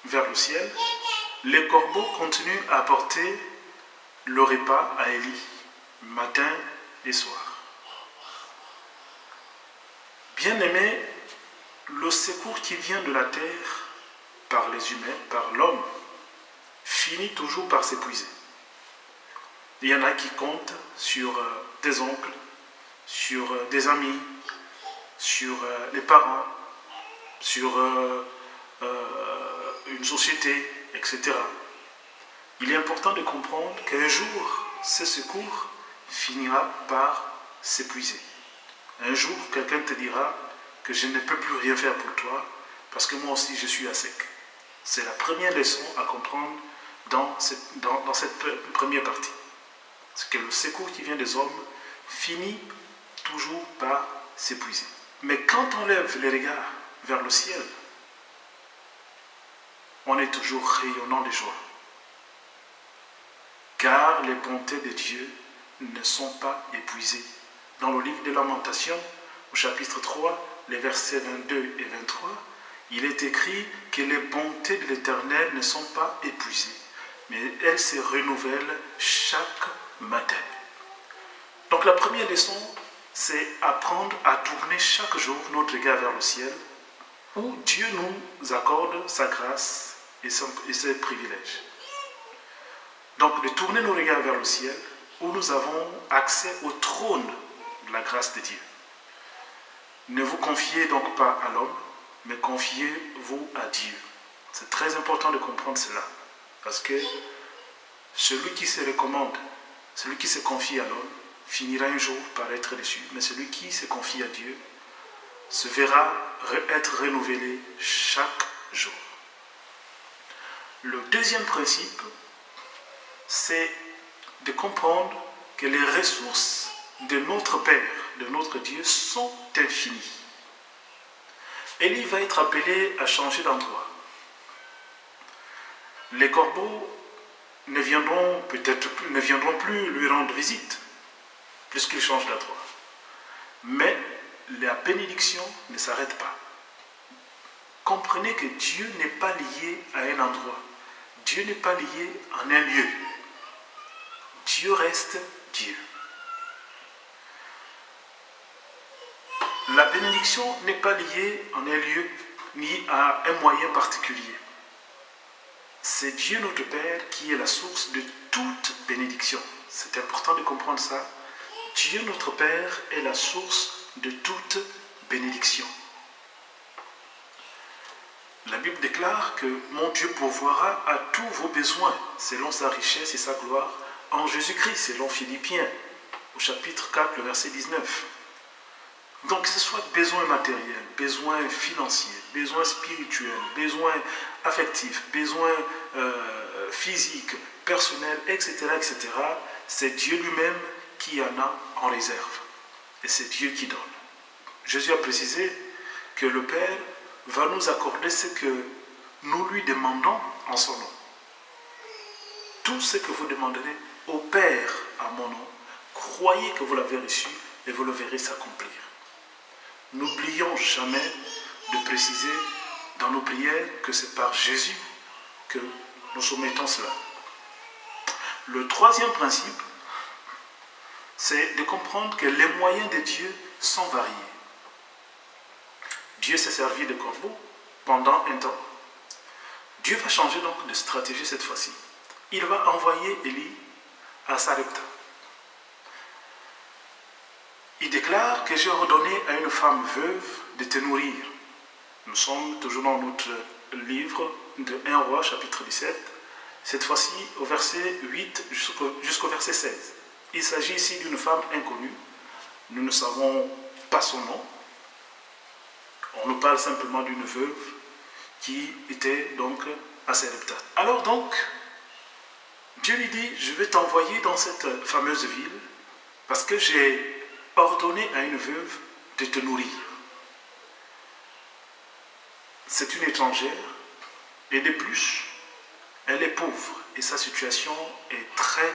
vers le ciel, les corbeaux continuent à apporter le repas à Élie, matin et soir. Bien-aimé, le secours qui vient de la terre par les humains, par l'homme, finit toujours par s'épuiser. Il y en a qui comptent sur des oncles, sur des amis, sur les parents, sur une société, etc. Il est important de comprendre qu'un jour, ce secours finira par s'épuiser. Un jour, quelqu'un te dira que je ne peux plus rien faire pour toi parce que moi aussi je suis à sec. C'est la première leçon à comprendre dans cette première partie. C'est que le secours qui vient des hommes finit toujours par s'épuiser. Mais quand on lève les regards vers le ciel, on est toujours rayonnant de joie. Car les bontés de Dieu ne sont pas épuisées. Dans le livre de Lamentations, au chapitre 3, les versets 22 et 23, il est écrit que les bontés de l'Éternel ne sont pas épuisées, mais elles se renouvellent chaque matin. Donc la première leçon, c'est apprendre à tourner chaque jour notre regard vers le ciel, où Dieu nous accorde sa grâce et ses privilèges. Donc de tourner nos regards vers le ciel, où nous avons accès au trône de la grâce de Dieu. Ne vous confiez donc pas à l'homme, mais confiez-vous à Dieu. C'est très important de comprendre cela, parce que celui qui se recommande, celui qui se confie à l'homme, finira un jour par être déçu. Mais celui qui se confie à Dieu se verra être renouvelé chaque jour. Le deuxième principe, c'est de comprendre que les ressources de notre Père, de notre Dieu, sont infinies. Élie va être appelé à changer d'endroit. Les corbeaux ne viendront plus lui rendre visite, puisqu'il change d'endroit. Mais la bénédiction ne s'arrête pas. Comprenez que Dieu n'est pas lié à un endroit. Dieu n'est pas lié en un lieu. Dieu reste Dieu. La bénédiction n'est pas liée en un lieu ni à un moyen particulier. C'est Dieu notre Père qui est la source de toute bénédiction. C'est important de comprendre ça. Dieu notre Père est la source de toute bénédiction. La Bible déclare que mon Dieu pourvoira à tous vos besoins selon sa richesse et sa gloire en Jésus-Christ, selon Philippiens, au chapitre 4, le verset 19. Donc que ce soit besoin matériel, besoin financier, besoin spirituel, besoin affectif, besoin physique, personnel, etc., etc., c'est Dieu lui-même qui en a en réserve. Et c'est Dieu qui donne. Jésus a précisé que le Père va nous accorder ce que nous lui demandons en son nom. Tout ce que vous demanderez au Père à mon nom, croyez que vous l'avez reçu et vous le verrez s'accomplir. N'oublions jamais de préciser dans nos prières que c'est par Jésus que nous soumettons cela. Le troisième principe, c'est de comprendre que les moyens de Dieu sont variés. Dieu s'est servi de corbeaux pendant un temps. Dieu va changer donc de stratégie cette fois-ci. Il va envoyer Élie à Sarepta. Il déclare que j'ai ordonné à une femme veuve de te nourrir. Nous sommes toujours dans notre livre de 1 Roi, chapitre 17. Cette fois-ci au verset 8 jusqu'au verset 16. Il s'agit ici d'une femme inconnue. Nous ne savons pas son nom. On nous parle simplement d'une veuve qui était donc à Sarepta. Alors donc, Dieu lui dit, je vais t'envoyer dans cette fameuse ville parce que j'ai ordonné à une veuve de te nourrir. C'est une étrangère et de plus, elle est pauvre et sa situation est très